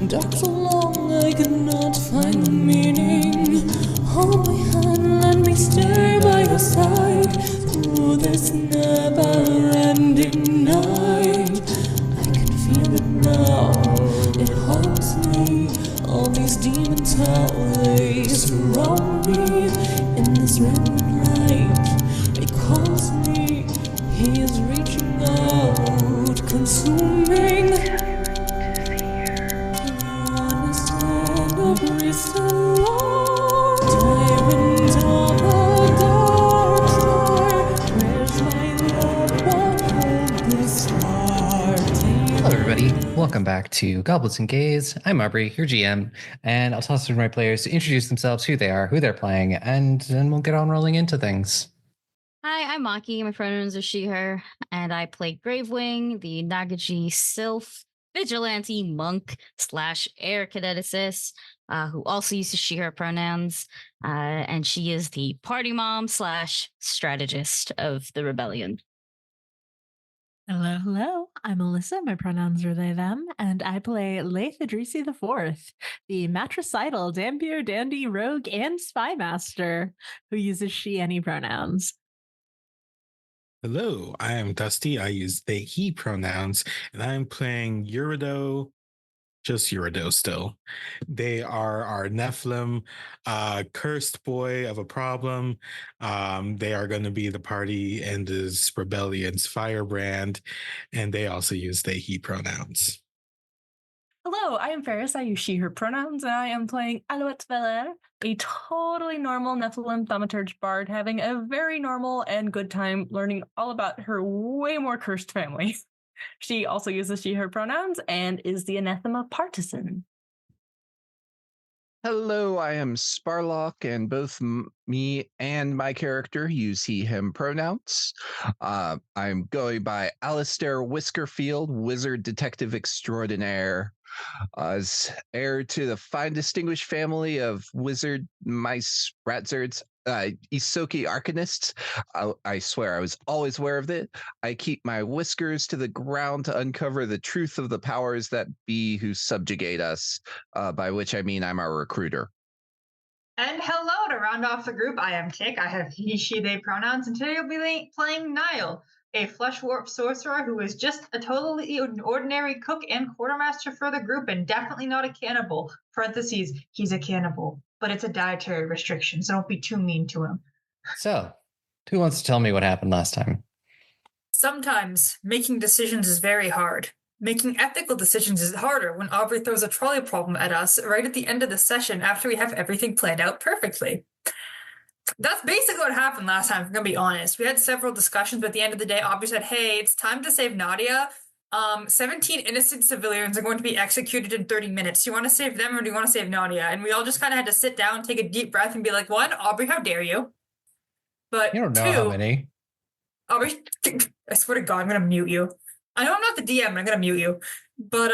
Dark so long I could not find the meaning. Hold my hand, let me stay by your side through this never-ending night. I can feel it now, it haunts me. All these demons, how they surround me. In this red light, it calls me. He is reaching out, consuming. Tyrant of the dark star, where's my love, what hold this heart? Hello everybody, welcome back to Goblets and Gaze. I'm Aubrey, your GM, and I'll toss it to my players to introduce themselves, who they are, who they're playing, and then we'll get on rolling into things. Hi, I'm Maki, my pronouns are she, her, and I play Gravewing, the Nagaji Sylph vigilante monk / air cadeticist, who also uses she, her pronouns, and she is the party mom / strategist of the rebellion. Hello. I'm Alyssa. My pronouns are they, them, and I play Laeth IV, the matricidal Dampier Dandy Rogue and Spy Master, who uses she, any pronouns. Hello, I am Dusty. I use they, he pronouns, and I'm playing Eurideux, just Eurideux still. They are our Nephilim, cursed boy of a problem. They are going to be the party in this rebellion's firebrand, and they also use they, he pronouns. Hello, I am Farris. I use she, her pronouns, and I am playing Alouette, a totally normal Nephilim thaumaturge bard having a very normal and good time learning all about her way more cursed family. She also uses she, her pronouns and is the Anathema partisan. Hello, I am Sparlock, and both me and my character use he, him pronouns. I'm going by Alistair Whiskerfield, wizard detective extraordinaire. As heir to the fine distinguished family of wizard, mice, ratzards, Isoki arcanists. I swear I was always aware of it. I keep my whiskers to the ground to uncover the truth of the powers that be who subjugate us, by which I mean I'm our recruiter. And hello, to round off the group, I am Tick. I have he, she, they pronouns, and today I'll be playing Nihil, a flesh warp sorcerer who is just a totally ordinary cook and quartermaster for the group, and definitely not a cannibal. Parentheses, he's a cannibal, but it's a dietary restriction, so don't be too mean to him. So, who wants to tell me what happened last time? Sometimes making decisions is very hard. Making ethical decisions is harder when Aubrey throws a trolley problem at us right at the end of the session after we have everything planned out perfectly. That's basically what happened last time, if I'm going to be honest. We had several discussions, but at the end of the day, Aubrey said, hey, it's time to save Nadia. 17 innocent civilians are going to be executed in 30 minutes. Do you want to save them or do you want to save Nadia? And we all just kind of had to sit down, take a deep breath, and be like, one, Aubrey, how dare you? But You don't know two, how many. Aubrey, I swear to God, I'm going to mute you. I know I'm not the DM, but I'm going to mute you. But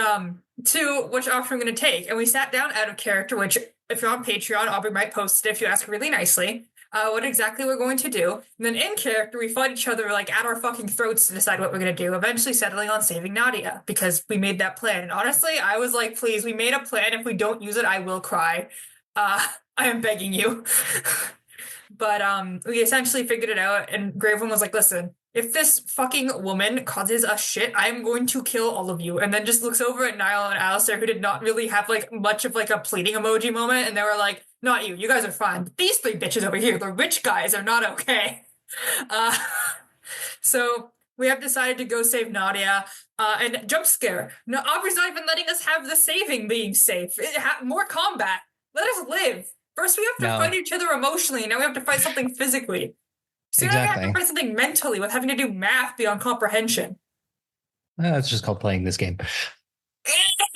two, which option I'm going to take? And we sat down out of character, which if you're on Patreon, Aubrey might post it if you ask really nicely. What exactly we're going to do. And then in character, we fight each other like at our fucking throats to decide what we're going to do, eventually settling on saving Nadia because we made that plan. And honestly, I was like, please, we made a plan. If we don't use it, I will cry. I am begging you. But we essentially figured it out, and Gravewing was like, listen, if this fucking woman causes us shit, I'm going to kill all of you. And then just looks over at Nihil and Alistair, who did not really have like much of like a pleading emoji moment, and they were like, not you guys are fine. But these three bitches over here, the rich guys, are not okay. So we have decided to go save Nadia. And jump scare. No, Aubrey's not even letting us have the saving being safe. More combat. Let us live. First, we have to fight each other emotionally, and now we have to fight something physically. So now we have to fight something mentally with having to do math beyond comprehension. That's just called playing this game.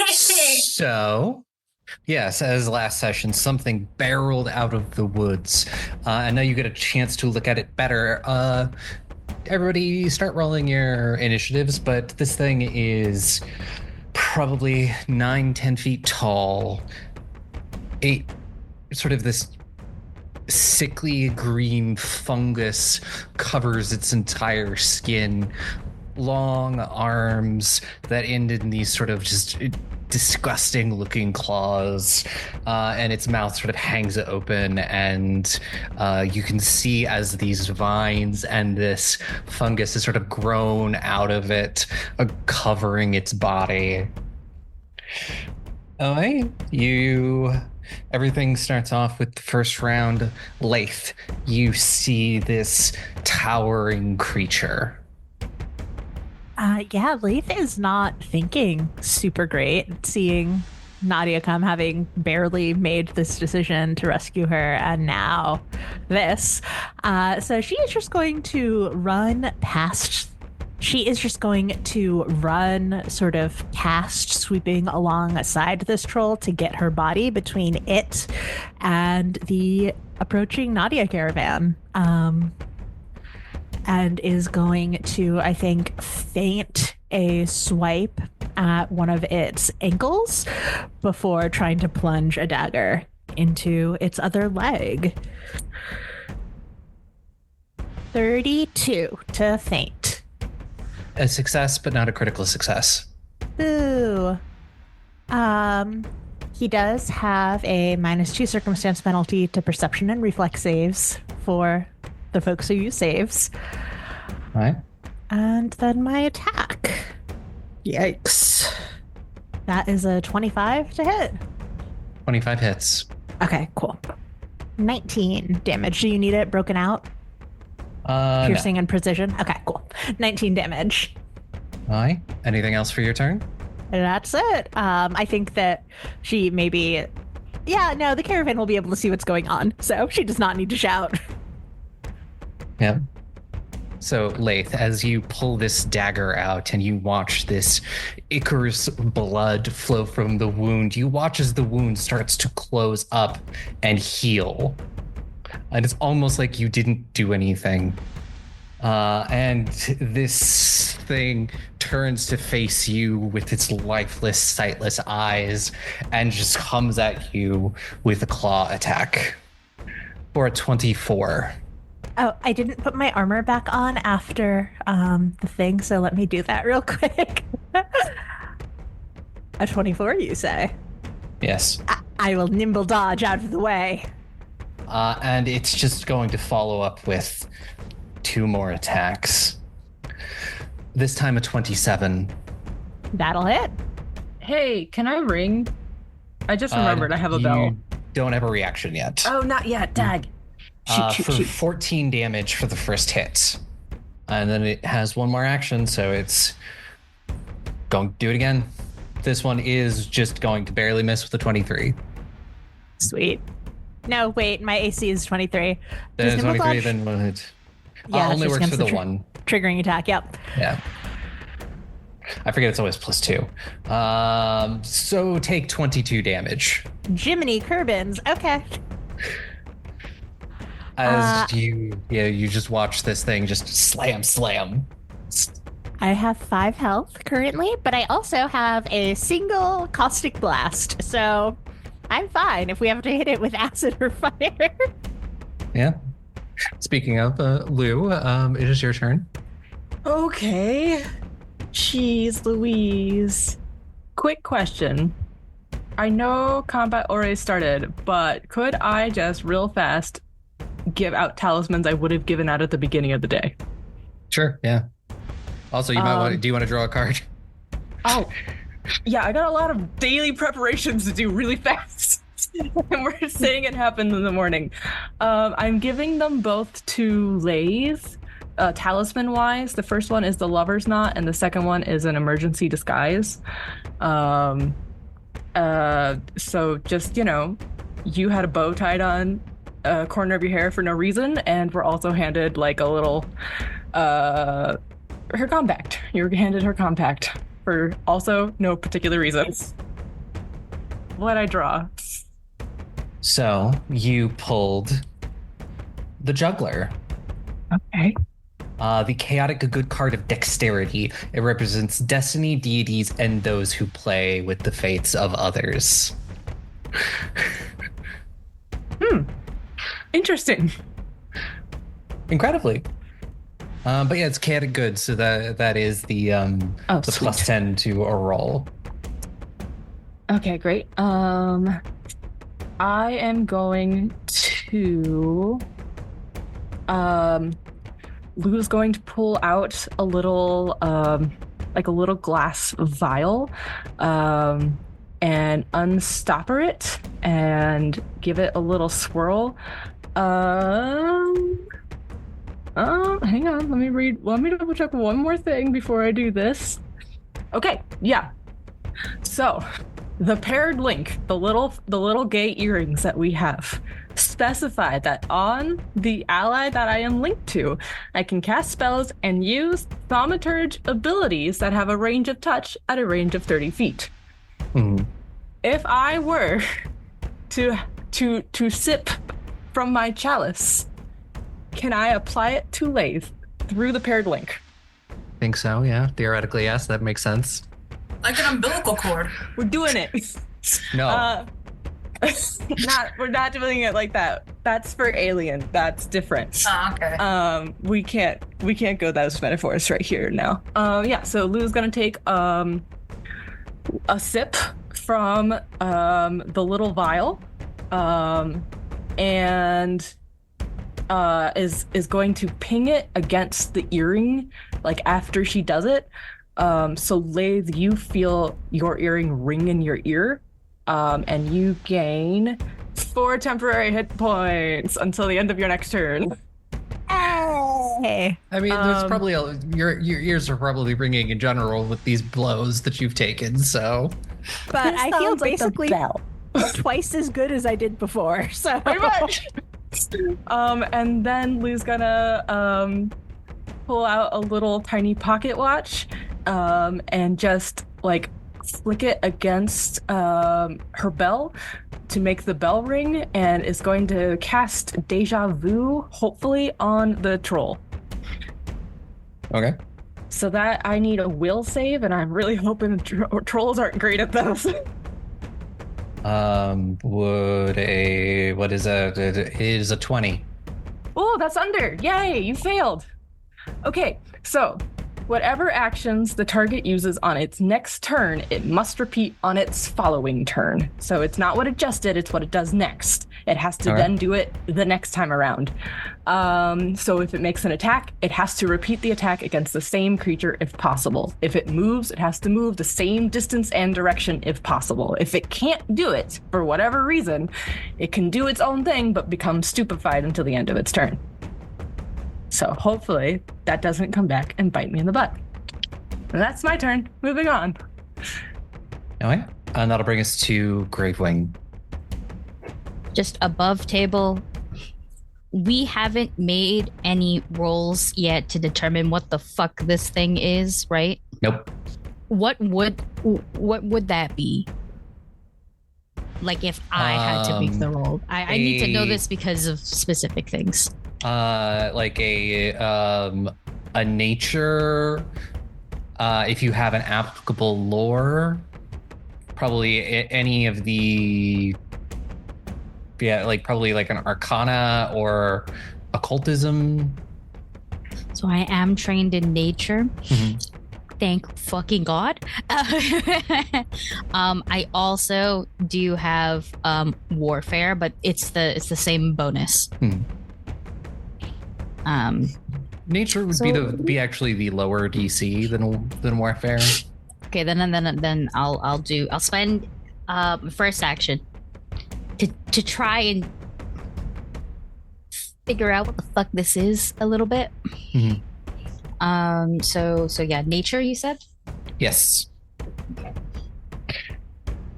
So, yes, as last session, something barreled out of the woods. And now you get a chance to look at it better. Everybody start rolling your initiatives, but this thing is probably 9-10 feet tall. Sort of this sickly green fungus covers its entire skin. Long arms that end in these sort of just disgusting looking claws, and its mouth sort of hangs open, and you can see as these vines and this fungus is sort of grown out of it, covering its body. Everything starts off with the first round. Laeth, you see this towering creature. Laeth is not thinking super great, seeing Nadia come, having barely made this decision to rescue her, and now this. So she is just going to run past. She is just going to run sort of past, sweeping alongside this troll to get her body between it and the approaching Nadia caravan. And is going to, I think, feint a swipe at one of its ankles before trying to plunge a dagger into its other leg. 32 to feint. A success, but not a critical success. Ooh. He does have a -2 circumstance penalty to perception and reflex saves for the folks who use saves. All right. And then my attack. Yikes. That is a 25 to hit. 25 hits. Okay, cool. 19 damage. Do you need it broken out? Piercing and precision? Okay, cool. 19 damage. All right. Anything else for your turn? That's it. I think that she maybe... Yeah, no, the caravan will be able to see what's going on, so she does not need to shout. Yeah. So, Laeth, as you pull this dagger out and you watch this Icarus blood flow from the wound, you watch as the wound starts to close up and heal. And it's almost like you didn't do anything. And this thing turns to face you with its lifeless, sightless eyes and just comes at you with a claw attack for a 24. Oh, I didn't put my armor back on after the thing, so let me do that real quick. A 24, you say? Yes. I will nimble dodge out of the way. And it's just going to follow up with 2 more attacks. This time a 27. That'll hit. Hey, can I ring? I just remembered I have a bell. You don't have a reaction yet. Oh, not yet. Dag. Shoot. 14 damage for the first hit. And then it has 1 more action, so it's going to do it again. This one is just going to barely miss with a 23. Sweet. No, wait, my AC is 23. That is 23, then one hit. Yeah, only works for the one. Triggering attack, yep. Yeah. I forget it's always +2. So take 22 damage. Jiminy Kerbins, okay. As you just watch this thing just slam. I have 5 health currently, but I also have a single caustic blast, so I'm fine if we have to hit it with acid or fire. Yeah. Speaking of, Lou, it is your turn. Okay. Jeez Louise. Quick question. I know combat already started, but could I just real fast give out talismans I would have given out at the beginning of the day? Sure, yeah. Also, you might want to, do you want to draw a card? Oh, yeah, I got a lot of daily preparations to do really fast. And we're saying it happened in the morning. I'm giving them both to Laeth talisman wise, the first one is the lover's knot, and the second one is an emergency disguise. So just, you had a bow tied on a corner of your hair for no reason, and we're also handed like a little her compact. You were handed her compact for also no particular reasons. What'd I draw? So you pulled the juggler. Okay. The chaotic good card of dexterity. It represents destiny, deities, and those who play with the fates of others. Interesting. Incredibly. But yeah, it's chaotic good, so that is the sweet. plus 10 to a roll. Okay, great. I am going to Lou's going to pull out a little like a little glass vial and unstopper it and give it a little swirl. Hang on, let me double check one more thing before I do this. Okay, yeah. So the paired link, the little gay earrings that we have, specify that on the ally that I am linked to, I can cast spells and use thaumaturge abilities that have a range of touch at a range of 30 feet. If I were to sip from my chalice, can I apply it to Laeth through the paired link? Think so, yeah. Theoretically, yes, that makes sense. Like an umbilical cord. We're doing it. No. We're not doing it like that. That's for alien. That's different. Oh, okay. We can't go those metaphors right here now. Yeah, so Lou's gonna take a sip from the little vial, and is going to ping it against the earring, like after she does it. So Laeth, you feel your earring ring in your ear, and you gain 4 temporary hit points until the end of your next turn. Hey. I mean, there's probably your ears are probably ringing in general with these blows that you've taken, so. But This I feel sounds like a basically bell. twice as good as I did before. So Pretty much. And then Lou's gonna pull out a little tiny pocket watch, and just like flick it against her bell to make the bell ring, and is going to cast Deja Vu, hopefully on the troll. Okay. So that I need a will save, and I'm really hoping trolls aren't great at those. What is it? It is a 20. Oh, that's under. Yay, you failed. Okay, so whatever actions the target uses on its next turn, it must repeat on its following turn. So it's not what it just did, it's what it does next. It has to then do it the next time around. So if it makes an attack, it has to repeat the attack against the same creature if possible. If it moves, it has to move the same distance and direction if possible. If it can't do it, for whatever reason, it can do its own thing but become stupefied until the end of its turn. So hopefully that doesn't come back and bite me in the butt. And that's my turn. Moving on. Okay. And that'll bring us to Gravewing. Just above table, we haven't made any rolls yet to determine what the fuck this thing is, right? Nope. What would that be? Like if I had to make the roll. I need to know this because of specific things. Like a nature, if you have an applicable lore, probably any of the, probably like an arcana or occultism. So I am trained in nature. Mm-hmm. Thank fucking God. I also do have warfare, but it's the same bonus. Nature would be actually the lower DC than warfare. Okay, then I'll spend first action to try and figure out what the fuck this is a little bit. Mhm. So yeah, nature, you said? Yes.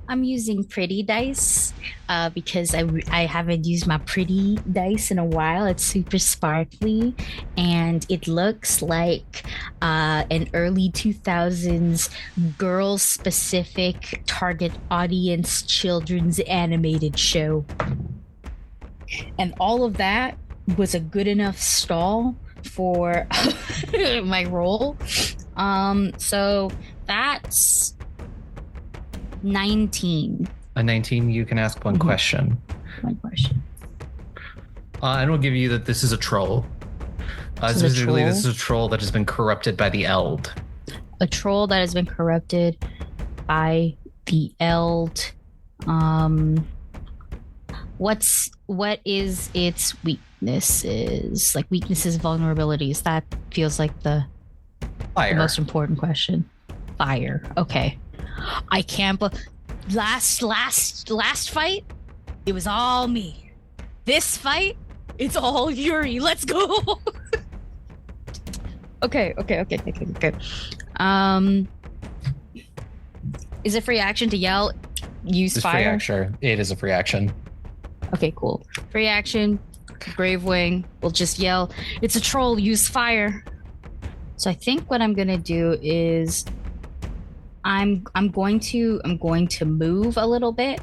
I'm using pretty dice because I haven't used my pretty dice in a while. It's super sparkly and it looks like an early 2000s girl specific target audience children's animated show. And all of that was a good enough stall for my roll. So that's 19. A 19, you can ask one question. One question. And we'll give you that this is a troll. This is a Specifically, troll? this is a troll that has been corrupted by the Eld. A troll that has been corrupted by the Eld. What is its weaknesses? Like weaknesses, vulnerabilities. That feels like the Fire. most important question. Fire. Okay. I can't. Last fight, it was all me. This fight, it's all Yuri. Let's go. Okay. Is it free action to yell? Use It's fire. free action. It is a free action. Okay, cool. Free action. Gravewing will just yell, "It's a troll. Use fire." So I think what I'm gonna do is I'm going to move a little bit.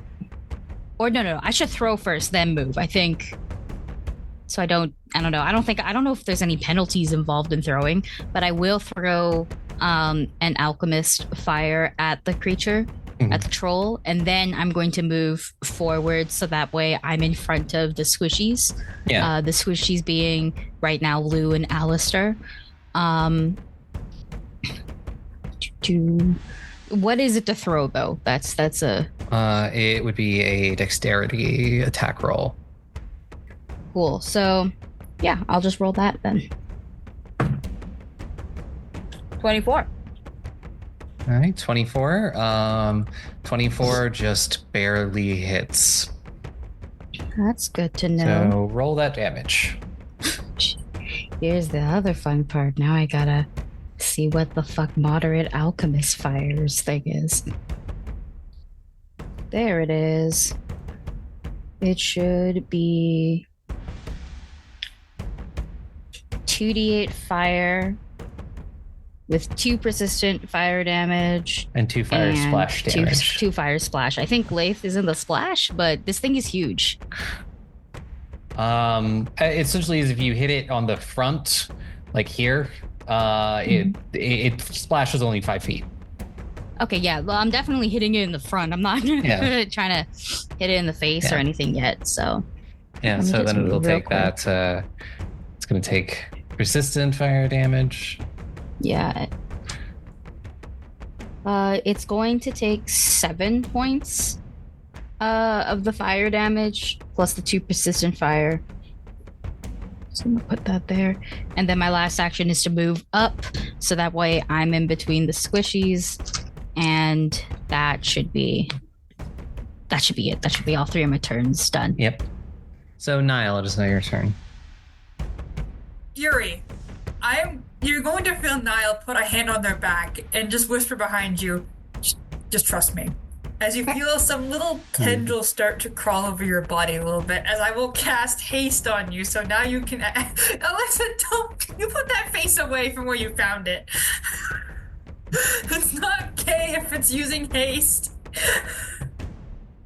Or no, I should throw first, then move. I think. So I don't know. I don't know if there's any penalties involved in throwing, but I will throw an alchemist fire at the creature, at the troll, and then I'm going to move forward so that way I'm in front of the squishies. Yeah. The squishies being right now Lou and Alistair. What is it to throw though? That's a It would be a dexterity attack roll. cool. So yeah, I'll just roll that then. 24. All right, 24. 24 just barely hits. That's good to know. So roll that damage. Here's the other fun part. Now I gotta see what the fuck moderate alchemist fires thing is. There it is. It should be 2d8 fire with 2 persistent fire damage And 2 fire and splash damage. Two fire splash. I think Laeth is in the splash, but this thing is huge. Essentially, is if you hit it on the front, like here, it splashes only 5 feet. Okay, yeah. Well, I'm definitely hitting it in the front. I'm not Yeah. trying to hit it in the face or Yeah. anything yet. So Yeah, Let me so just then it'll move real take that. It's going to take persistent fire damage. yeah. It's going to take 7 points of the fire damage plus the 2 persistent fire. So I'm gonna put that there. And then my last action is to move up so that way I'm in between the squishies. And that should be it. That should be all 3 of my turns done. Yep. So Nihil, it is now your turn. Yuri, you're going to feel Nihil put a hand on their back and just whisper behind you, just trust me. As you feel some little tendrils start to crawl over your body a little bit, as I will cast haste on you, so now you can... Alyssa, don't... You put that face away from where you found it. It's not okay if it's using haste.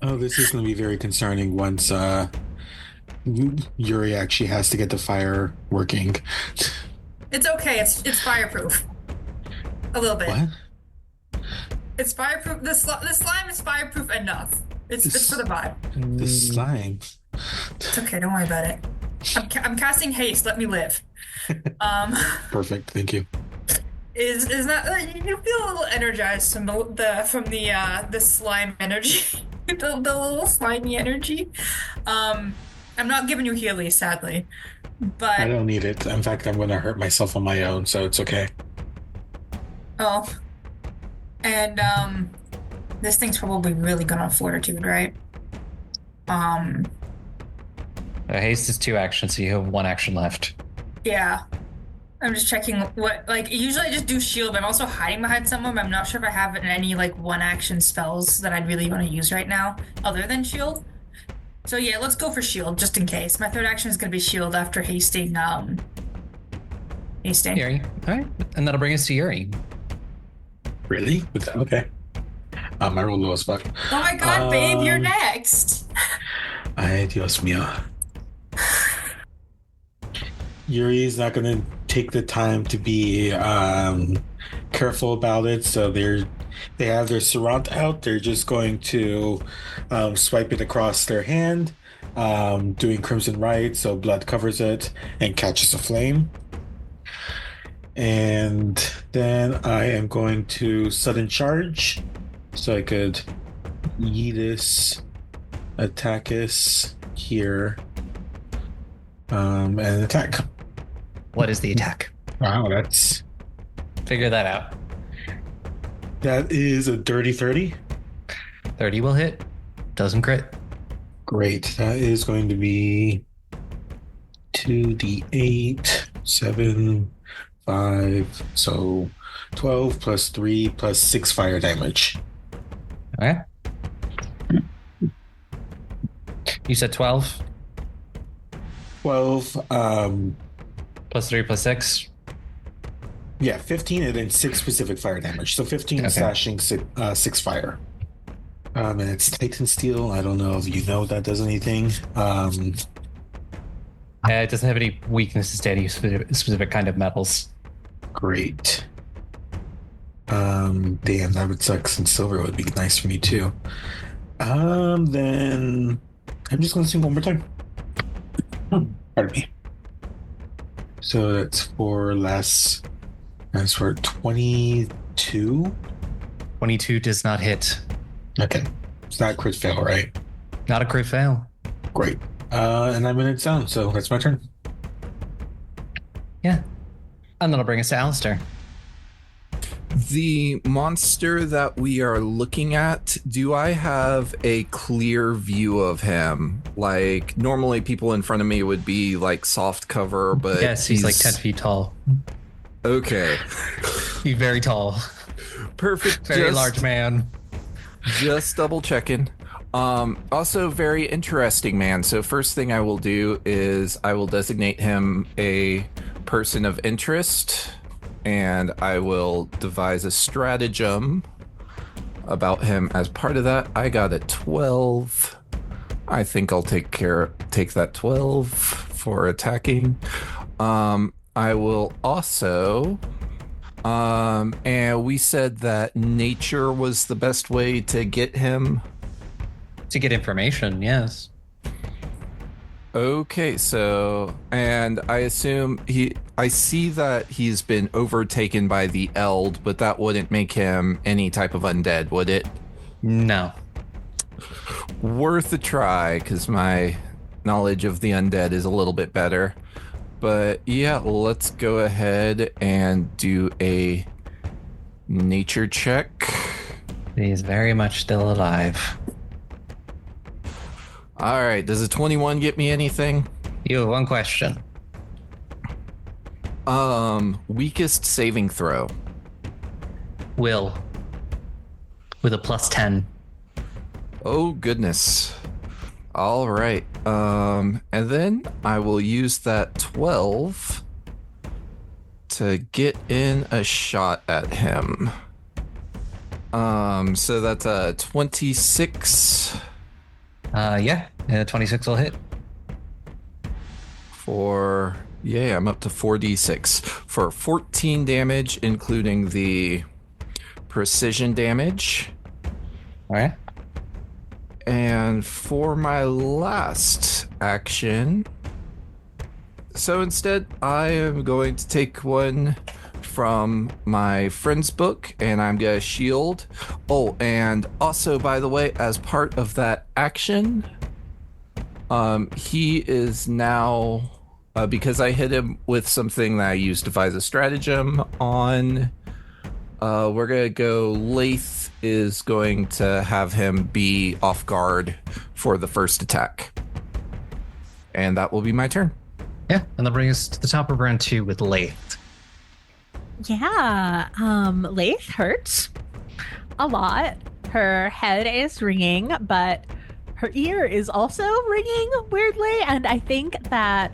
Oh, this is going to be very concerning once Yuri actually has to get the fire working. It's okay, it's fireproof. A little bit. What? It's fireproof. The slime is fireproof enough. It's for the vibe. The slime. It's okay, don't worry about it. I'm casting haste, let me live. Perfect, thank you. Is that you feel a little energized from the slime energy, the little slimy energy. I'm not giving you Healy, sadly, but I don't need it. In fact, I'm going to hurt myself on my own, so it's okay. oh, and this thing's probably really good on fortitude, right? Haste is 2 actions, so you have 1 action left. Yeah. I'm just checking what, like, usually I just do shield, but I'm also hiding behind someone, but I'm not sure if I have any, like, 1-action spells that I'd really want to use right now, other than shield. So yeah, let's go for shield, just in case. My 3rd action is going to be shield after hasting, Yuri. All right. And that'll bring us to Yuri. Really? Okay. I rolled low as fuck. Oh my god, babe, you're next! Ay, Dios mío. Yuri's not going to take the time to be careful about it, so they have their Serant out. They're just going to swipe it across their hand, doing Crimson Rite, so blood covers it and catches a flame. And then I am going to sudden charge, so I could Yeetus, Attackus here, and attack. What is the attack? Wow, that's... Figure that out. That is a dirty 30. 30 will hit. Doesn't crit. Great. That is going to be 2d8, 7, 5, so 12 plus 3 plus 6 fire damage. Okay. You said 12? 12, plus 3 plus 6? yeah, 15 and then 6 specific fire damage. So 15 Okay. slashing, 6 fire. And it's Titan Steel. I don't know if you know that does anything. It doesn't have any weaknesses to any specific kind of metals. Great. Damn, that would suck since silver would be nice for me too. Then I'm just gonna sing one more time. Pardon me. So that's for less. That's for 22. 22 does not hit. Okay. It's not a crit fail, right? Not a crit fail. Great. And I'm in its down, so that's my turn. Yeah. And that'll bring us to Alistair. The monster that we are looking at, do I have a clear view of him? Like, normally people in front of me would be like soft cover, but Yes, he's like 10 feet tall. Okay. He's very tall. Perfect. Very large man. Just double checking. Also very interesting man. So first thing I will do is I will designate him a person of interest, and I will devise a stratagem about him as part of that. I got a 12. I think I'll take that 12 for attacking. I will also and we said that nature was the best way to get him. To get information, yes. Okay, so, and I assume I see that he's been overtaken by the Eld, but that wouldn't make him any type of undead, would it? No. Worth a try, because my knowledge of the undead is a little bit better. But yeah, let's go ahead and do a nature check. He is very much still alive. All right, does a 21 get me anything? You have one question. Weakest saving throw. Will. With a plus 10. Oh, goodness. All right. And then I will use that 12 to get in a shot at him. So that's a 26. Yeah, 26 will hit. I'm up to 4d6 for 14 damage, including the precision damage. All right. And for my last action, so instead I am going to take one from my friend's book, and I'm gonna shield. Oh, and also, by the way, as part of that action, he is now, because I hit him with something that I used to devise a stratagem on, we're gonna go, Laeth is going to have him be off guard for the first attack. And that will be my turn. Yeah, and that brings us to the top of round 2 with Laeth. Yeah, Laeth hurts a lot. Her head is ringing, but her ear is also ringing weirdly, and I think that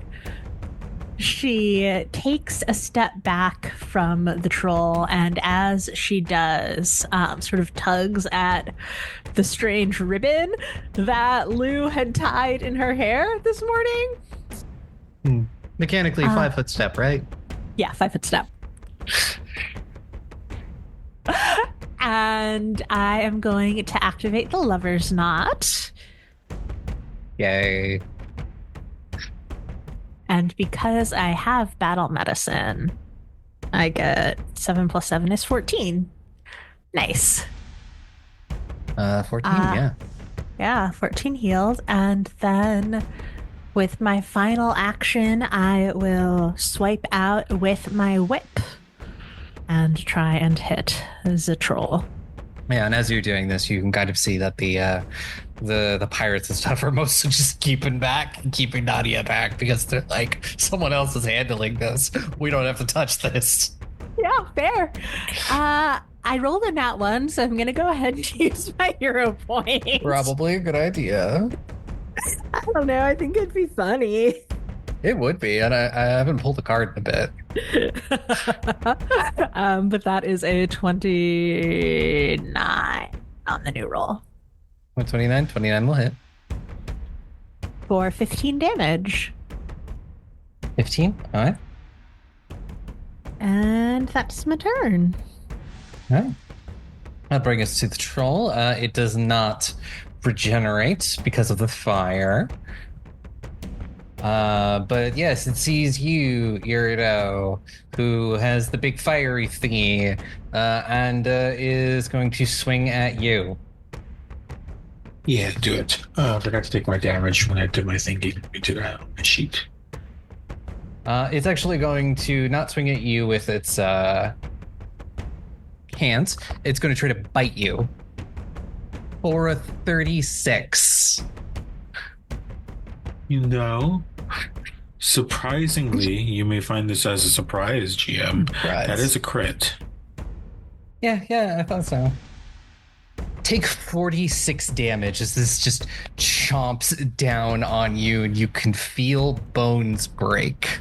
she takes a step back from the troll, and as she does, sort of tugs at the strange ribbon that Lou had tied in her hair this morning. Mechanically, 5 foot step, right? Yeah, 5 foot step. And I am going to activate the Lover's Knot. Yay. And because I have battle medicine, I get 7 plus 7 is 14. Nice. 14, yeah. Yeah, 14 healed. And then with my final action, I will swipe out with my whip and try and hit the troll. Yeah, and as you're doing this, you can kind of see that the pirates and stuff are mostly just keeping Nadia back because they're like, someone else is handling this. We don't have to touch this. Yeah, fair. I rolled a nat 1, so I'm going to go ahead and use my hero point. Probably a good idea. I don't know. I think it'd be funny. It would be, and I haven't pulled a card in a bit. But that is a 29 on the new roll. 29? 29 will hit. For 15 damage. 15? All right. And that's my turn. All right. That'll bring us to the troll. It does not regenerate because of the fire. But yes, it sees you, Eurideux, who has the big fiery thingy, and is going to swing at you. Yeah, do it. I forgot to take my damage when I did my thingy. Let me do that on my sheet. It's actually going to not swing at you with its hands. It's going to try to bite you for a 36. You know, surprisingly, you may find this as a surprise, GM. That is a crit. Yeah, I thought so. Take 46 damage as this just chomps down on you, and you can feel bones break.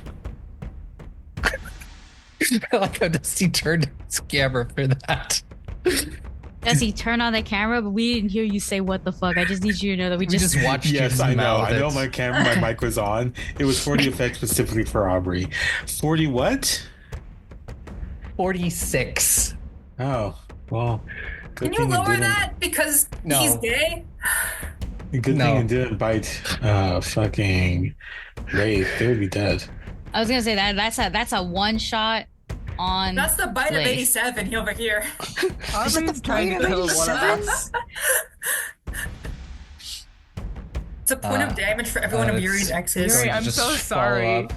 I like how Dusty turned his camera for that. Dusty, turn on the camera, but we didn't hear you say what the fuck. I just need you to know that we just watched you. Yes, I know. mouth I know it. my camera, my mic was on. It was 40 effects specifically for Aubrey. 40 what? 46. Oh, well. Can you lower that because he's gay? Good thing it didn't bite fucking Laeth. They would be dead. I was gonna say that's a one shot on. That's the bite of Laeth. 87 over here. Aubrey's trying to kill one of us. It's a point of damage for every one of Yuri's exes. Yuri, I'm so sorry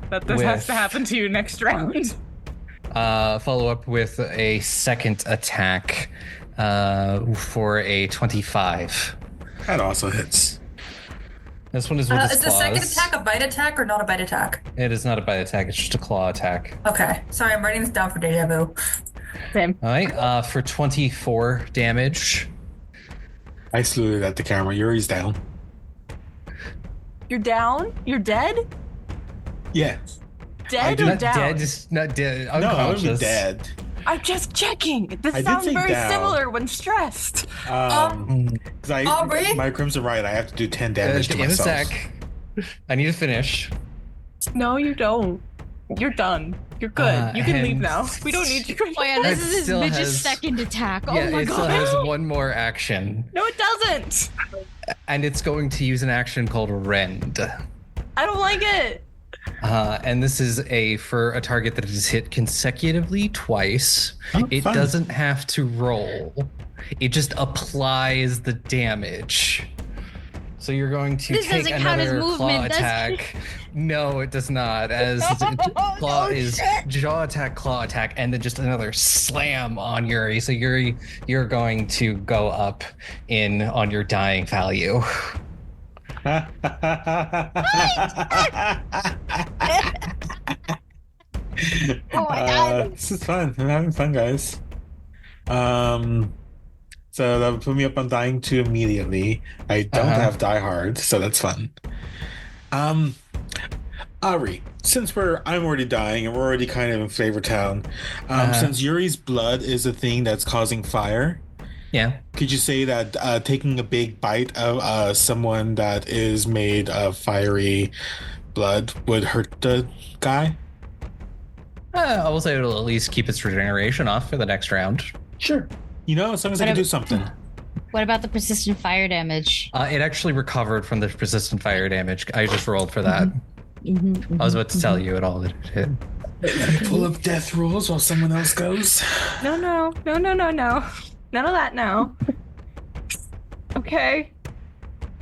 that this has to happen to you next round. Follow up with a second attack for a 25. That also hits. This one is with its Is the claws. second attack a bite attack or not a bite attack? It is not a bite attack, it's just a claw attack. Okay. Sorry, I'm writing this down for deja vu. Same. All right, for 24 damage. I saluted at the camera. Yuri's down. You're down? You're dead? Yeah. Dead or Not down? dead, just not dead. No, I would be Unconscious. dead. I'm just checking. This I did sounds say very down. similar when stressed. Because Aubrey? my Crimson Right, I have to do 10 damage to In a myself. sec. I need to finish. No, you don't. You're done. You're good. You can leave and- now. We don't need you. Oh yeah, this It is his still bitch's has- second attack. Oh Yeah, my it still god. has one more action. No, it doesn't. And it's going to use an action called Rend. I don't like it. And this is for a target that is hit consecutively twice. Oh, It fun. doesn't have to roll. It just applies the damage. So you're going to This take doesn't count as another claw movement, does it? attack. No, it does not. As claw is jaw attack, claw attack, and then just another slam on Yuri. So Yuri, you're going to go up on your dying value. Oh my God. This is fun. I'm having fun, guys. So that would put me up on dying 2 immediately. I don't have Die Hard, so that's fun. Aubrey, since I'm already dying and we're already kind of in Flavor Town, since Yuri's blood is a thing that's causing fire, could you say that taking a big bite of someone that is made of fiery blood would hurt the guy? I will say it'll at least keep its regeneration off for the next round. Sure. As long as I can do something. What about the persistent fire damage? It actually recovered from the persistent fire damage. I just rolled for that. I was about to tell you it all that it hit. Pull up death rolls while someone else goes. No. None of that now. Okay.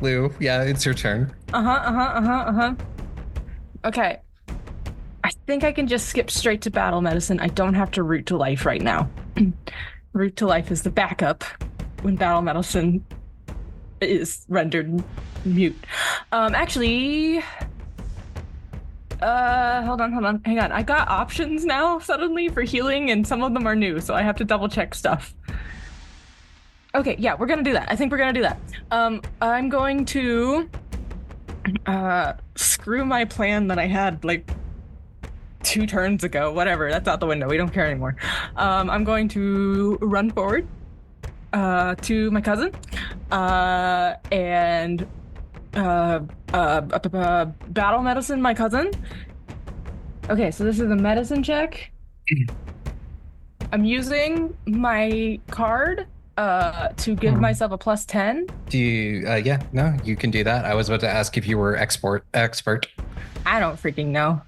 Lou, it's your turn. Okay. I think I can just skip straight to battle medicine. I don't have to root to life right now. Root to life is the backup when battle medicine is rendered mute. Actually, hold on. Hang on. I got options now suddenly for healing, and some of them are new, so I have to double check stuff. Okay, yeah, we're gonna do that. I think we're gonna do that. I'm going to screw my plan that I had like 2 turns ago. Whatever, that's out the window. We don't care anymore. I'm going to run forward to my cousin and battle medicine my cousin. Okay, so this is a medicine check. I'm using my card to give myself a +10. Do you? No, you can do that. I was about to ask if you were expert. I don't freaking know.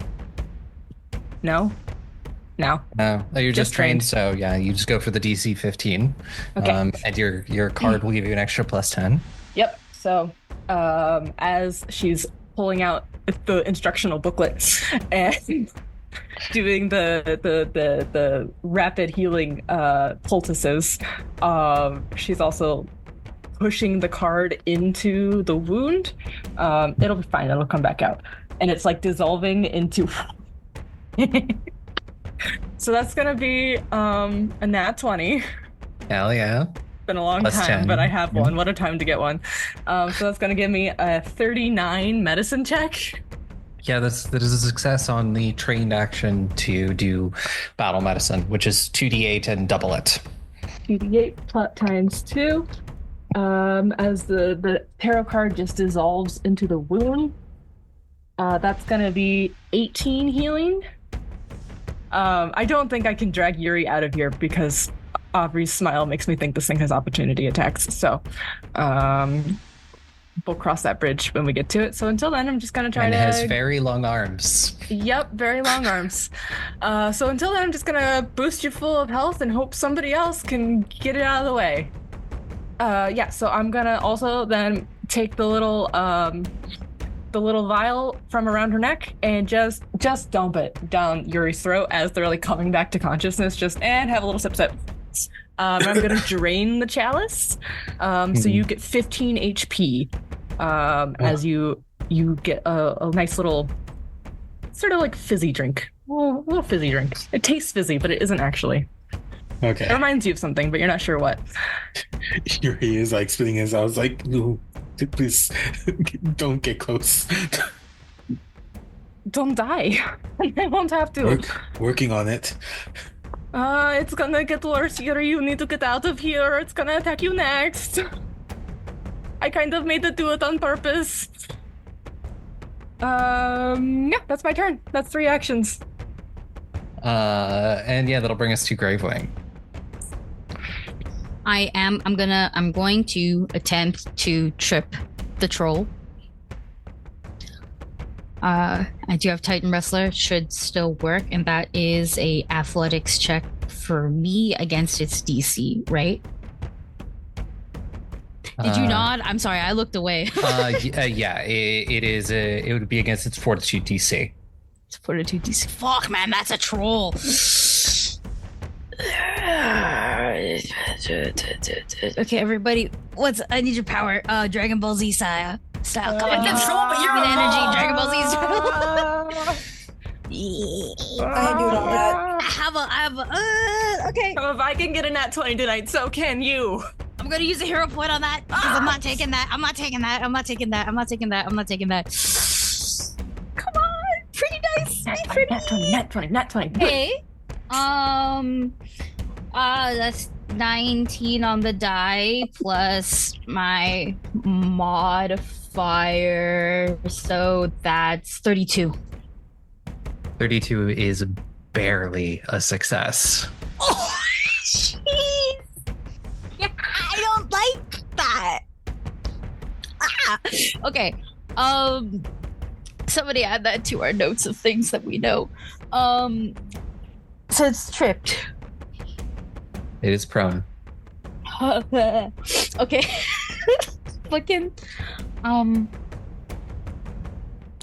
No. You're just trained. So you just go for the DC 15. Okay. And your card will give you an extra +10. Yep. So, as she's pulling out the instructional booklet and doing the rapid healing poultices, she's also pushing the card into the wound. It'll be fine. It'll come back out, and it's like dissolving into. So that's gonna be a nat 20. Hell yeah. Been a long +10. time, but I have one. What a time to get one. So that's gonna give me a 39 medicine check. Yeah, that is a success on the trained action to do battle medicine, which is 2d8 and double it. 2d8 times 2. As the tarot card just dissolves into the wound. That's gonna be 18 healing. I don't think I can drag Yuri out of here because Aubrey's smile makes me think this thing has opportunity attacks. So we'll cross that bridge when we get to it. So until then, I'm just going to try to... And it has very long arms. Yep, very long arms. So until then, I'm just going to boost you full of health and hope somebody else can get it out of the way. So I'm going to also then take the little vial from around her neck and just dump it down Yuri's throat as they're like coming back to consciousness, and have a little sip. I'm gonna drain the chalice, so you get 15 HP as you get a nice little sort of like fizzy drink. Well, a little fizzy drink. It tastes fizzy, but it isn't actually. Okay. It reminds you of something, but you're not sure what. Yuri is like spitting his out. I was like, no, please don't get close. Don't die. I won't have to. Working on it. It's gonna get worse, Yuri. You need to get out of here. It's gonna attack you next. I kind of made it do it on purpose. That's my turn. That's 3 actions. And that'll bring us to Gravewing. I'm going to attempt to trip the troll. I do have Titan Wrestler, should still work, and that is a athletics check for me against its DC, right? Did you nod? I'm sorry, I looked away. It is. It would be against its Fortitude DC. It's Fortitude DC. Fuck, man, that's a troll. Okay, everybody, I need your power. Dragon Ball Z, Saya. Style, come on, Control, but you're energy, wrong. Dragon Ball Z style. I do that. Okay. So if I can get a nat 20 tonight, so can you. I'm gonna use a hero point on that because I'm not taking that. I'm not taking that. I'm not taking that. I'm not taking that. I'm not taking that. Come on, pretty nice. Nat 20. Okay. That's 19 on the die plus my modifier, so that's 32. 32 is barely a success. Oh, jeez. Yeah, I don't like that. Okay. Somebody add that to our notes of things that we know. So it's tripped. It is prone. Okay. Fucking. I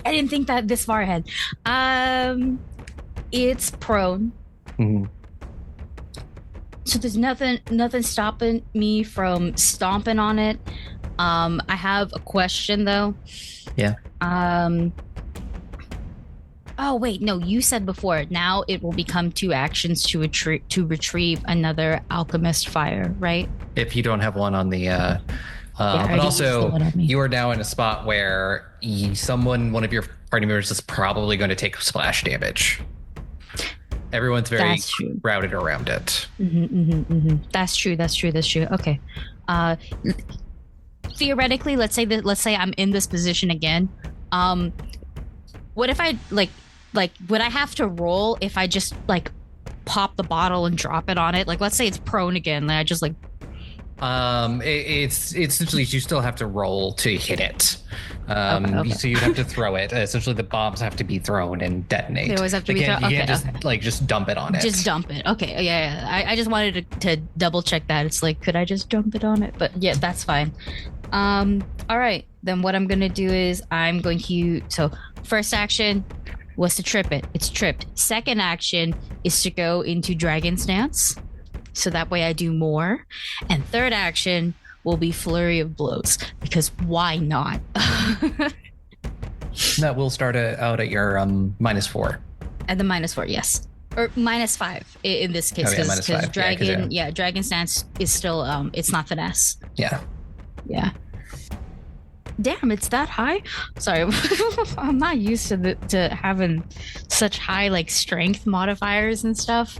didn't think that this far ahead. It's prone. Mm-hmm. So there's nothing stopping me from stomping on it. I have a question though. Yeah. Oh wait, no, you said before. Now it will become 2 actions to retrieve another alchemist fire, right? If you don't have one on the I but already used also the one on me. you are now in a spot where one of your party members is probably going to take splash damage. Everyone's very That's true. routed around it. That's true. Okay. Theoretically, let's say I'm in this position again. What if I like would I have to roll if I just like pop the bottle and drop it on it? Like, let's say it's prone again. Like, I just like. It's essentially you still have to roll to hit it. Okay. So you'd have to throw it. Essentially, the bombs have to be thrown and detonate. They always have to You be can't- thrown? You Okay, can't just dump it on it. Just dump it. Okay. Yeah. I just wanted to double check that. It's like, could I just dump it on it? But yeah, that's fine. All right. Then what I'm gonna do is I'm going to first action was to trip it. It's tripped. Second action is to go into Dragon Stance. So that way I do more. And third action will be Flurry of Blows. Because why not? That will start out at your -4. At the -4, yes. Or -5 in this case. Oh, yeah, Because -5. Dragon, Yeah, Dragon Stance is still, it's not finesse. Yeah. Yeah. Damn, it's that high? Sorry, I'm not used to having such high like strength modifiers and stuff.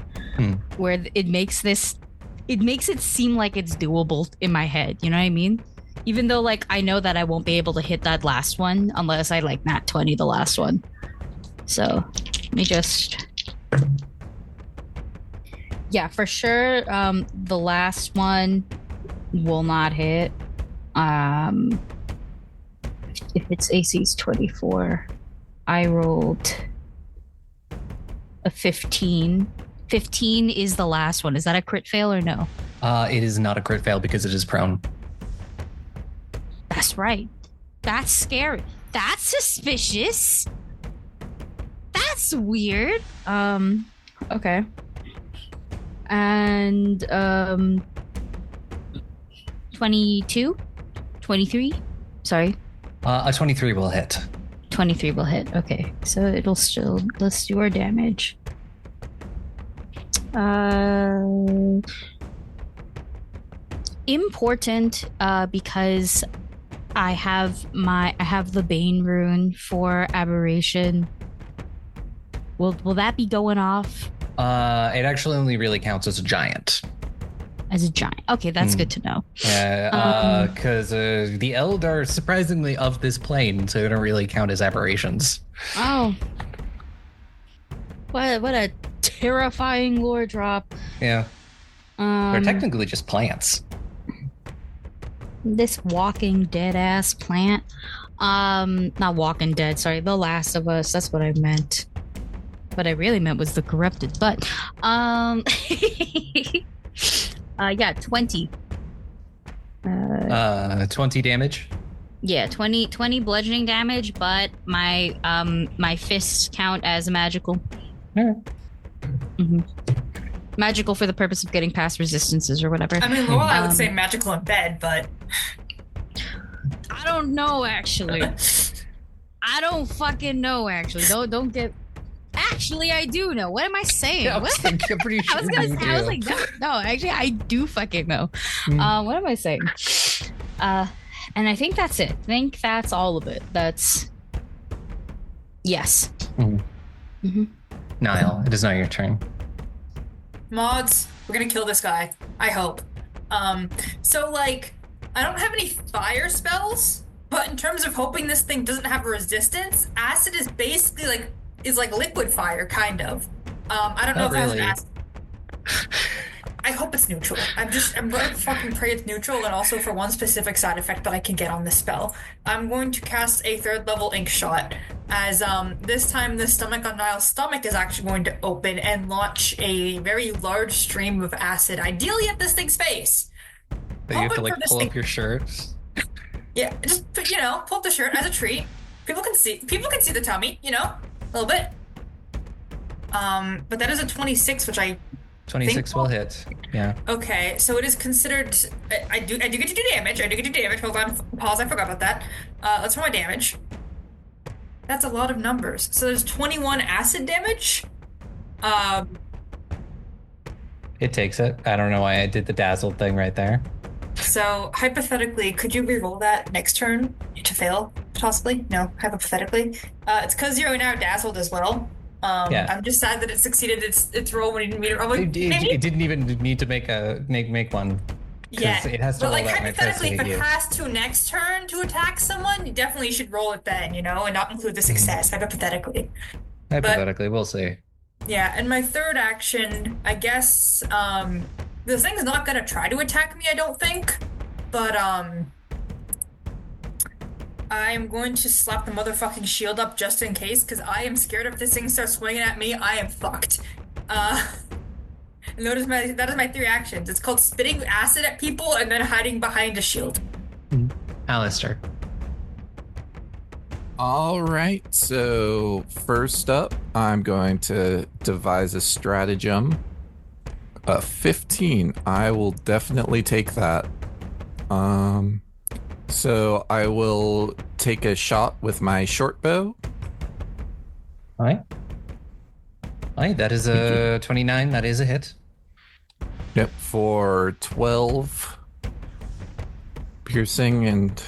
Where it makes it seem like it's doable in my head. You know what I mean? Even though like I know that I won't be able to hit that last one unless I like nat 20 the last one. So let me just. Yeah, for sure. The last one will not hit. If its AC is 24, I rolled a 15. 15 is the last one. Is that a crit fail or no? It is not a crit fail because it is prone. That's right. That's scary. That's suspicious. That's weird. Okay. And 22? 23? Sorry. A 23 will hit. 23 will hit. Okay. So it'll still, let's do our damage. Important because I have the Bane rune for aberration. Will that be going off? It actually only really counts as a giant. As a giant. Okay, that's good to know. Yeah, because the Eld are surprisingly of this plane, so they don't really count as aberrations. Oh. What a terrifying lore drop. Yeah. They're technically just plants. This Walking Dead ass plant. Not Walking Dead, sorry, The Last of Us. That's what I meant. What I really meant was the corrupted butt. Yeah, 20. 20 damage. Yeah, 20 bludgeoning damage, but my fists count as magical. Magical for the purpose of getting past resistances or whatever. I mean, Lorelai would say magical in bed, but I don't don't know actually. I don't fucking know actually. Don't get. Actually, I do know. What am I saying? Yeah, What? I'm pretty sure I was gonna you say. I was do. like, no. Actually, I do fucking know. What am I saying? And I think that's it. I think that's all of it. That's yes. Nihil, it is now your turn. Mods, we're gonna kill this guy. I hope. So like, I don't have any fire spells, but in terms of hoping this thing doesn't have a resistance, acid is basically like liquid fire, kind of. I don't know Not if it has really. an acid. I hope it's neutral. I'm going to fucking pray it's neutral, and also for one specific side effect that I can get on this spell. I'm going to cast a 3rd level ink shot, as this time the stomach on Nihil's stomach is actually going to open and launch a very large stream of acid, ideally at this thing's face. But you have to Hoping like for this pull thing- up your shirt. Yeah, just pull up the shirt as a treat. People can see the tummy, a little bit. But that is a 26, which I 26 will hit. Yeah. Okay, so it is considered. I do get to do damage. Hold on, pause. I forgot about that. Let's roll my damage. That's a lot of numbers. So there's 21 acid damage. It takes it. I don't know why I did the dazzled thing right there. So hypothetically, could you reroll that next turn to fail? Possibly? No, hypothetically. It's because you're now dazzled as well. Yeah. I'm just sad that it succeeded its roll when it didn't meet it. It didn't even need to make one. Yeah, It has to but roll like that when it tries to hypothetically, if hit it you. has to next turn to attack someone, you definitely should roll it then, and not include the success, hypothetically. Hypothetically, we'll see. Yeah, and my third action, I guess, the thing's not gonna try to attack me, I don't think, but I'm going to slap the motherfucking shield up just in case, because I am scared if this thing starts swinging at me, I am fucked. And that is my 3 actions. It's called spitting acid at people and then hiding behind a shield. Alistair. All right, so first up, I'm going to devise a stratagem. 15, I will definitely take that. So I will take a shot with my short bow. Aye, that is a 29. That is a hit. Yep, for 12 piercing and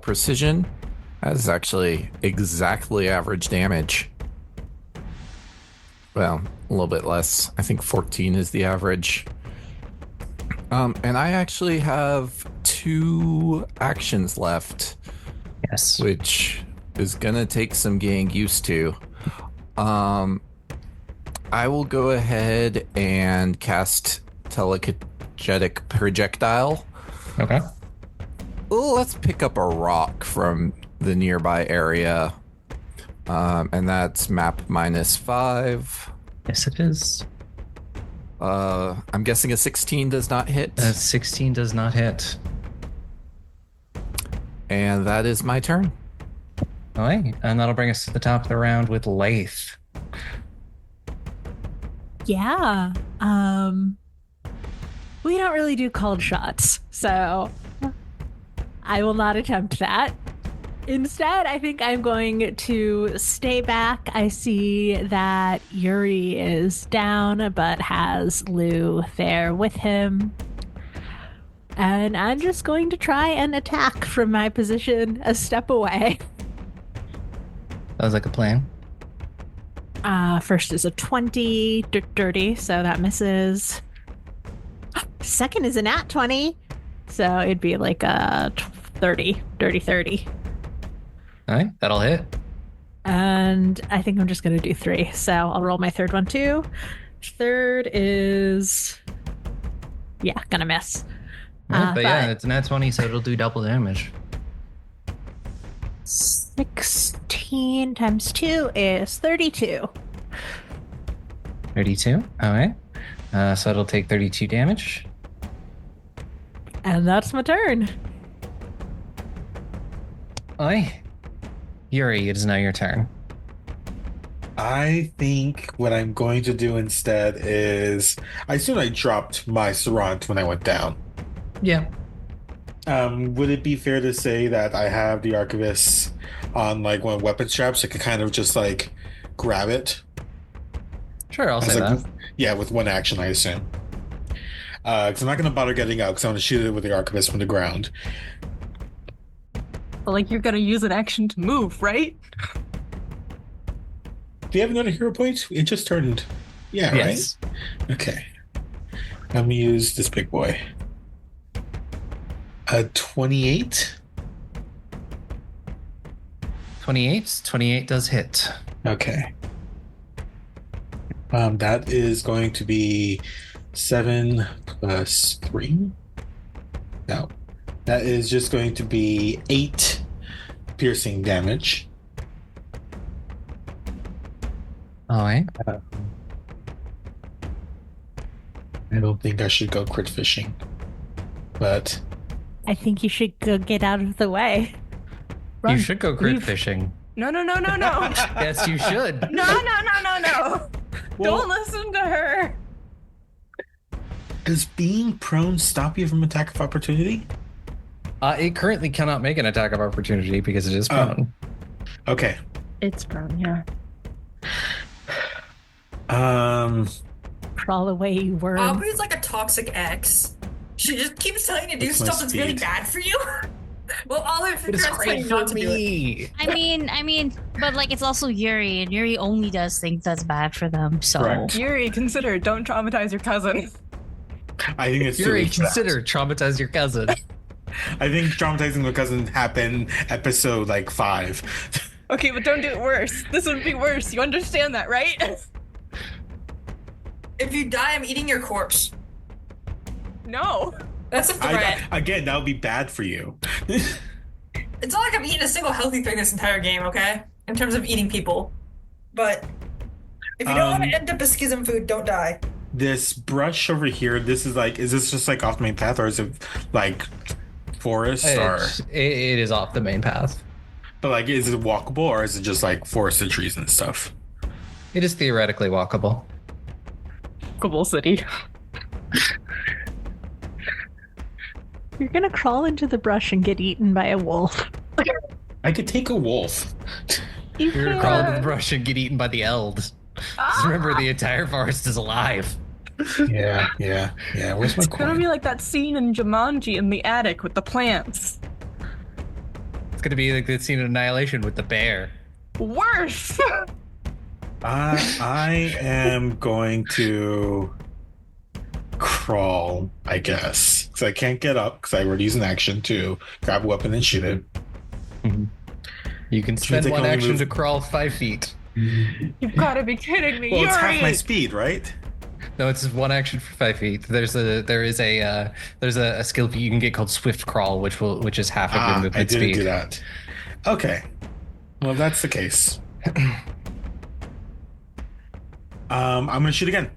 precision. That is actually exactly average damage. Well, a little bit less. I think 14 is the average. And I actually have 2 actions left. Yes. Which is gonna take some getting used to. I will go ahead and cast telekinetic projectile. Okay. Well, let's pick up a rock from the nearby area. And that's map -5. Yes, it is. I'm guessing a 16 does not hit. 16 does not hit. And that is my turn. All right, and that'll bring us to the top of the round with Laeth. Yeah. We don't really do cold shots, so I will not attempt that. Instead, I think I'm going to stay back. I see that Yuri is down, but has Lou there with him. And I'm just going to try and attack from my position a step away. Sounds like a plan. First is a 20, dirty, so that misses. Second is a nat 20, so it'd be like a 30, dirty 30. All right, that'll hit. And I think I'm just going to do 3, so I'll roll my third one too. Third is, yeah, gonna miss. But yeah, it's a nat 20, so it'll do double damage. 16 times 2 is 32. 32. All right. So it'll take 32 damage. And that's my turn. Aye. Yuri, it is now your turn. I think what I'm going to do instead is I assume I dropped my Sarant when I went down. Yeah. Would it be fair to say that I have the archivist on like one weapon straps? I could kind of just like grab it. Sure, I'll As say like, that. yeah, with one action, I assume. Because I'm not going to bother getting out because I want to shoot it with the archivist from the ground. But like you're gonna use an action to move, right? Do you have another hero point? It just turned. Yeah, Yes. right? Okay. I'm going to use this big boy. 28. 28 does hit. Okay. That is going to be 7 plus 3. No. That is just going to be 8 piercing damage. All right. I don't think I should go crit fishing. But I think you should go get out of the way. You should go crit fishing. No. Yes, you should. No. Well- Don't listen to her. does being prone stop you from attack of opportunity? It currently cannot make an attack of opportunity because it is Oh. prone. Okay. It's brown, yeah. Crawl away, you worm. Aubrey's like a toxic ex. She just keeps telling you to do It's my stuff that's really speed. bad for you. Well, all their It is friends tell great you for not to do it. me. I mean, but like it's also Yuri, and Yuri only does things that's bad for them. So Correct. Yuri, consider don't traumatize your cousin. I think it's Yuri, too late for that. consider traumatize your cousin. I think traumatizing my cousin happened episode like 5. Okay, but don't do it worse. This would be worse. You understand that, right? If you die, I'm eating your corpse. No. That's a threat. Again, that would be bad for you. It's not like I'm eating a single healthy thing this entire game, okay? In terms of eating people. But if you don't want to end up as schism food, don't die. This brush over here, is this just like off the main path, or is it like forest, or It is off the main path. but like is it walkable, or is it just like forested trees and stuff? It is theoretically walkable. Walkable city. You're gonna crawl into the brush and get eaten by a wolf. I could take a wolf. You're gonna crawl into the brush and get eaten by the elves. Just remember, the entire forest is alive. Yeah. Where's my It's gonna coin? be like that scene in Jumanji in the attic with the plants. It's gonna be like the scene of Annihilation with the bear. Worse. I am going to crawl, I guess, because I can't get up because I already used an action to grab a weapon and shoot it. You can means spend I can one only action move- to crawl 5 feet. You've got to be kidding me, Well, it's half Yuri. my speed, right? No, it's just one action for 5 feet. There's a skill you can get called Swift Crawl, which is half of your movement I didn't speed. do that. Okay. Well, if that's the case. I'm gonna shoot again.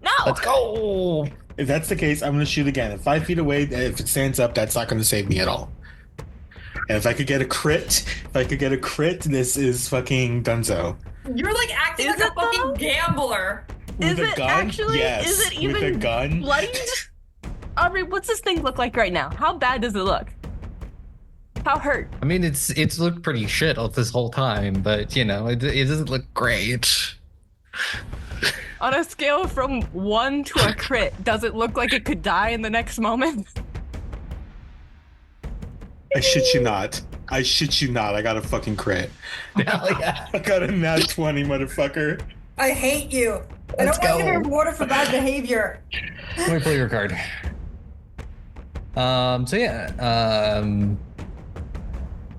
No. Let's go. If that's the case, I'm gonna shoot again. At 5 feet away, if it stands up, that's not gonna save me at all. And if I could get a crit, this is fucking dunzo. You're like acting Is like a it, though? fucking gambler. Is With a it gun? actually? Yes. Is it With a even gun? bloodied? Aubrey, what's this thing look like right now? How bad does it look? How hurt? I mean, it's looked pretty shit all this whole time, but you know, it doesn't look great. On a scale from 1 to a crit, does it look like it could die in the next moment? I shit you not. I got a fucking crit. Hell yeah. I got a nat 20, motherfucker. I hate you. I Let's don't want you to go. be rewarded for bad behavior. Let me pull your card.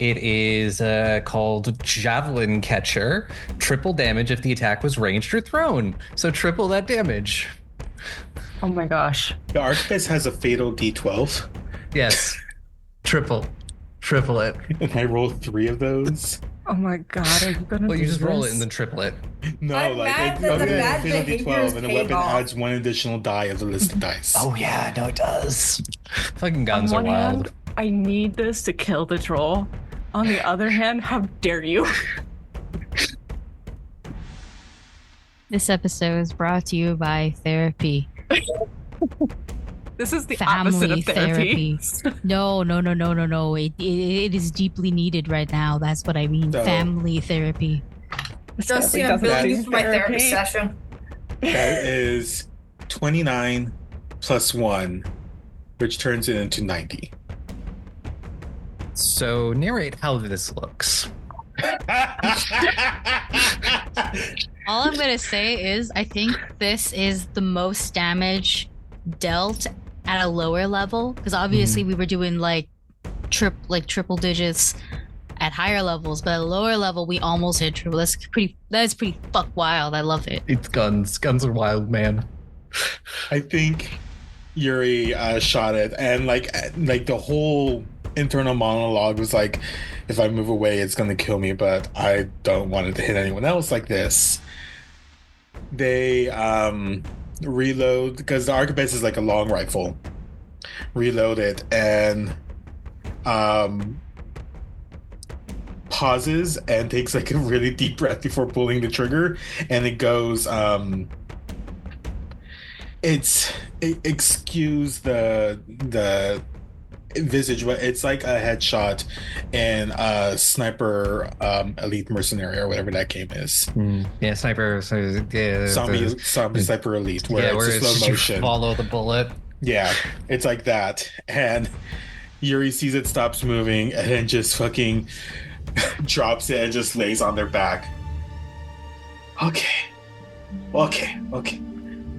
It is called Javelin Catcher. Triple damage if the attack was ranged or thrown. So triple that damage. Oh my gosh. The Archivist has a fatal D12, Yes. Triple it. and I rolled 3 of those. Oh my god, are you gonna Well, do you just roll it this? and then triple it. No, I'm like mad I that the did a bad fatal behavior is D12, and the paid weapon off. adds 1 additional die of the listed dice. Oh yeah, no it does. Fucking On guns are one wild. hand, I need this to kill the troll. On the other hand, how dare you? this episode is brought to you by therapy. This is the opposite family of therapy. No. It is deeply needed right now. That's what I mean. So- family therapy. Justin, I'm doesn't billing do you for my therapy therapy. session. That is 29 plus 1, which turns it into 90. So narrate how this looks. All I'm gonna say is I think this is the most damage dealt at a lower level, because obviously we were doing like triple digits at higher levels, but at a lower level we almost hit triple. That is pretty fuck wild. I love it. It's guns. Guns are wild, man. I think Yuri shot it, and like the whole internal monologue was like, if I move away, it's gonna kill me, but I don't want it to hit anyone else like this. They reload, because the arquebus is like a long rifle. Reload it and pauses and takes like a really deep breath before pulling the trigger, and it goes excuse the visage, but it's like a headshot in Sniper Elite Mercenary or whatever that game is. Yeah, sniper. So, yeah, Zombie Sniper Elite, where where it's a slow you motion. follow the bullet. Yeah, it's like that. And Yuri sees it stops moving and then just fucking drops it and just lays on their back. Okay.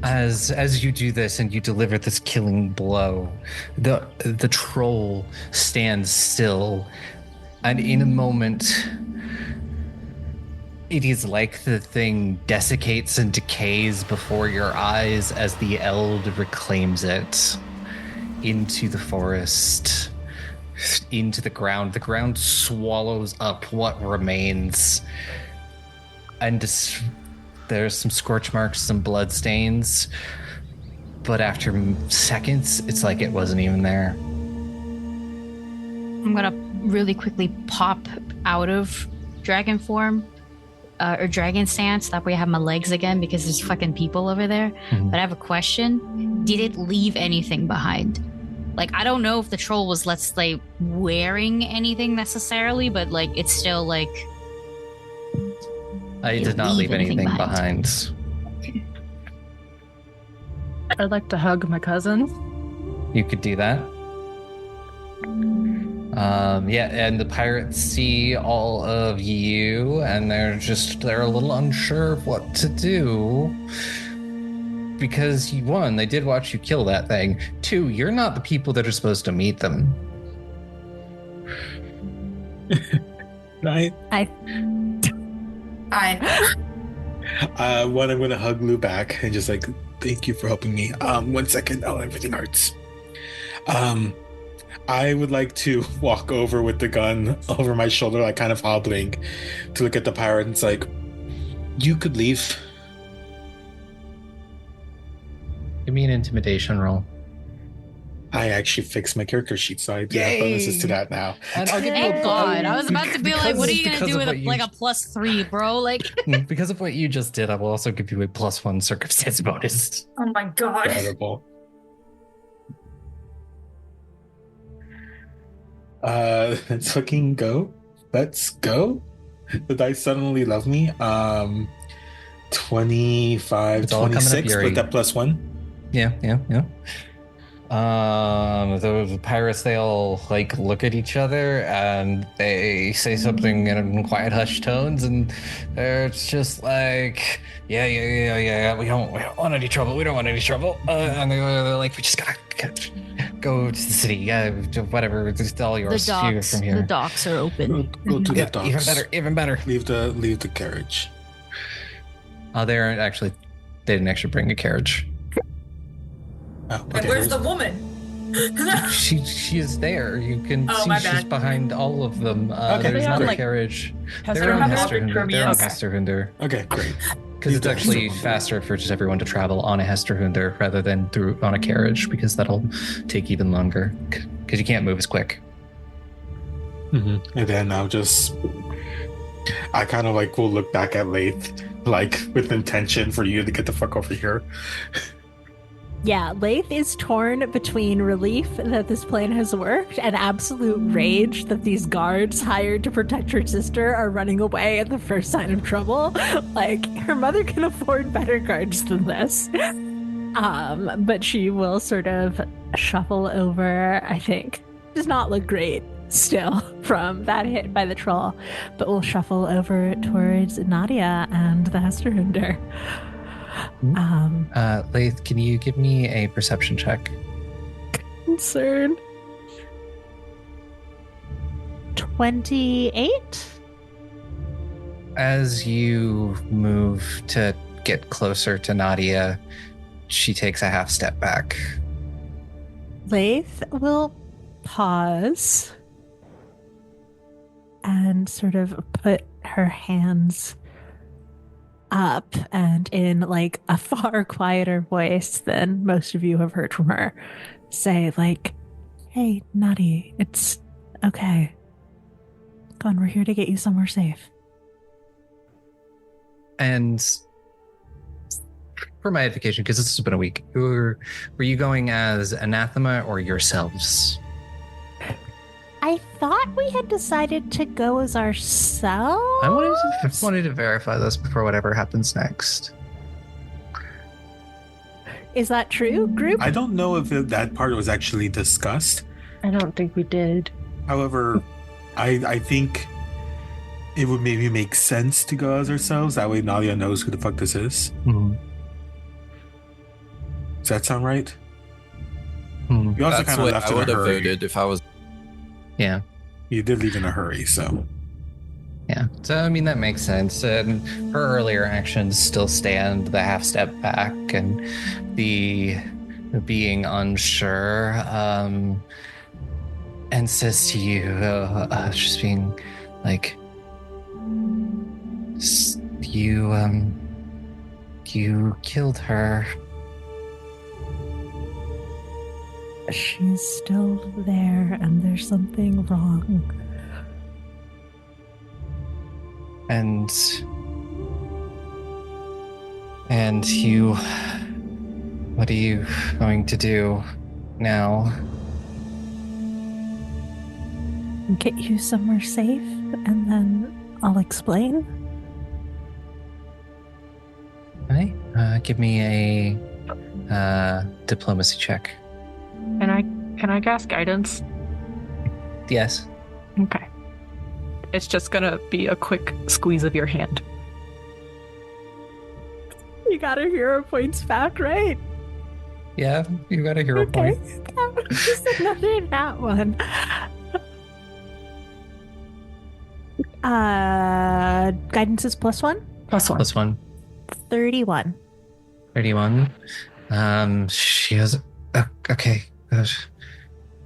As you do this and you deliver this killing blow, the troll stands still, and in a moment, it is like the thing desiccates and decays before your eyes as the eld reclaims it into the forest, into the ground. The ground swallows up what remains, and there's some scorch marks, some blood stains, but after seconds, it's like it wasn't even there. I'm gonna really quickly pop out of dragon form or dragon stance. That way I have my legs again, because there's fucking people over there. Mhm. But I have a question. Did it leave anything behind? Like, I don't know if the troll was, let's say, wearing anything necessarily, but like it's still like I did not leave anything behind. I'd like to hug my cousin. You could do that. Yeah, and the pirates see all of you, and they're a little unsure of what to do. Because one, they did watch you kill that thing. Two, you're not the people that are supposed to meet them. Right? One, I'm gonna hug Lou back and just like, thank you for helping me. 1 second. Oh, everything hurts. I would like to walk over with the gun over my shoulder, like kind of hobbling, to look at the pirate, and it's like, you could leave. Give me an intimidation roll. I actually fixed my character sheet, so I do have bonuses to that now. And I'll give you thank God. I was about to be like, what are you gonna do with a +3, bro? Like, because of what you just did, I will also give you a +1 circumstance bonus. Oh my god. Incredible. Let's fucking go. Let's go. The dice suddenly love me. 25, It's all coming up, 26 Yuri. with that +1. Yeah. The pirates, they all like look at each other and they say something in quiet, hushed tones, and they're just like, yeah. We don't want any trouble. And they're like, we just gotta go to the city. Yeah, whatever. It's all yours. From here. The docks are open. Go to the docks. Even better. Leave the carriage. They didn't actually bring a carriage. Oh, And okay. where's the woman? She is there. You can see my she's bad. behind all of them. Okay. There's They have, not a like, carriage. Has They're on everyone have had Hesterhunder. They're on Okay. Hesterhunder. Okay, great. Because it's actually faster for just everyone to travel on a Hesterhunder rather than on a carriage, because that'll take even longer. Because you can't move as quick. And then I kind of like will look back at Laeth, like with intention for you to get the fuck over here. Yeah, Laeth is torn between relief that this plan has worked and absolute rage that these guards hired to protect her sister are running away at the first sign of trouble. Like, her mother can afford better guards than this. But she will sort of shuffle over, I think. Does not look great still from that hit by the troll, but will shuffle over towards Nadia and the Hesterhunder. Laeth, can you give me a perception check? Concern. 28? As you move to get closer to Nadia, she takes a half step back. Laeth will pause and sort of put her hands up and in like a far quieter voice than most of you have heard from her say like, hey, Nadi, it's okay. Come on, we're here to get you somewhere safe. And for my edification, because this has been a week, were you going as Anathema or yourselves? I thought we had decided to go as ourselves. I wanted to verify this before whatever happens next. Is that true, group? I don't know if that part was actually discussed. I don't think we did. However, I think it would maybe make sense to go as ourselves. That way Nadia knows who the fuck this is. Mm-hmm. Does that sound right? Mm-hmm. You also kind of left in a hurry. I would have voted if I was. Yeah. You did leave in a hurry, so. Yeah. So, I mean, that makes sense. And her earlier actions still stand, the half step back and the being unsure, and says to you, just being like, you killed her. She's still there, and there's something wrong. And you, what are you going to do now? Get you somewhere safe, and then I'll explain. Okay, give me a diplomacy check. Can I cast guidance? Yes. Okay. It's just gonna be a quick squeeze of your hand. You got a hero points back, right? Yeah, you got a hero point. Just another that one. Guidance is +1? +1. 31. 31. She has. Okay.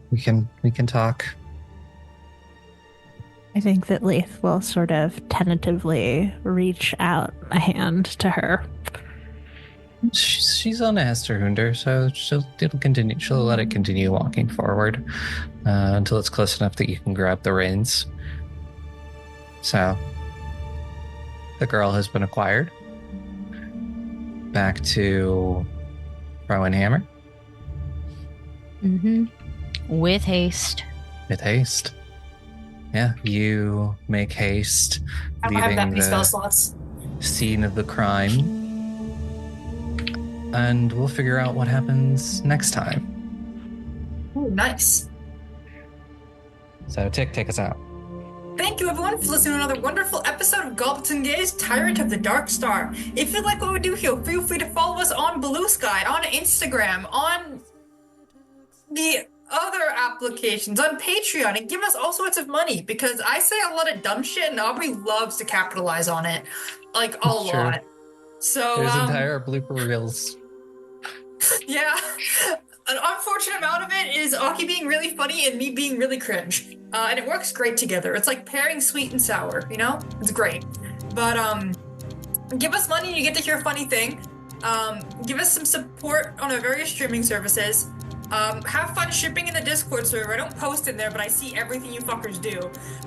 We can talk. I think that Laeth will sort of tentatively reach out a hand to her. She's on a Hesterhunder, so it'll continue. She'll let it continue walking forward until it's close enough that you can grab the reins. So the girl has been acquired. Back to Throw and Hammer. Mm-hmm. With haste. With haste. Yeah, you make haste, I don't have that many spell the slots. scene of the crime, and we'll figure out what happens next time. Ooh, nice. So, take us out. Thank you, everyone, for listening to another wonderful episode of Goblins Gaze, Tyrant of the Dark Star. If you like what we do here, feel free to follow us on Blue Sky, on Instagram, on the other applications, on Patreon, and give us all sorts of money, because I say a lot of dumb shit and Aubrey loves to capitalize on it, like a lot. So there's entire blooper reels. Yeah, an unfortunate amount of it is Aki being really funny and me being really cringe, and it works great together. It's like pairing sweet and sour, you know? It's great. But give us money and you get to hear a funny thing. Give us some support on our various streaming services. Have fun shipping in the Discord server. I don't post in there, but I see everything you fuckers do.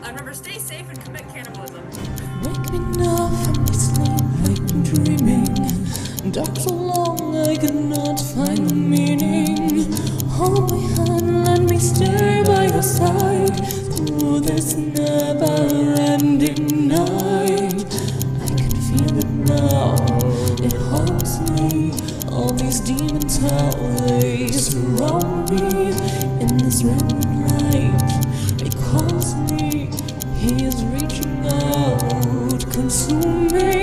Remember, stay safe and commit cannibalism. Wake me now from my sleep, I've been dreaming. Dark so long I could not find the meaning. hold my hand, let me stay by your side through this never-ending night. I can feel it now, it haunts me. All these demons, how they surround me in this red light. It calls me, he is reaching out, consuming.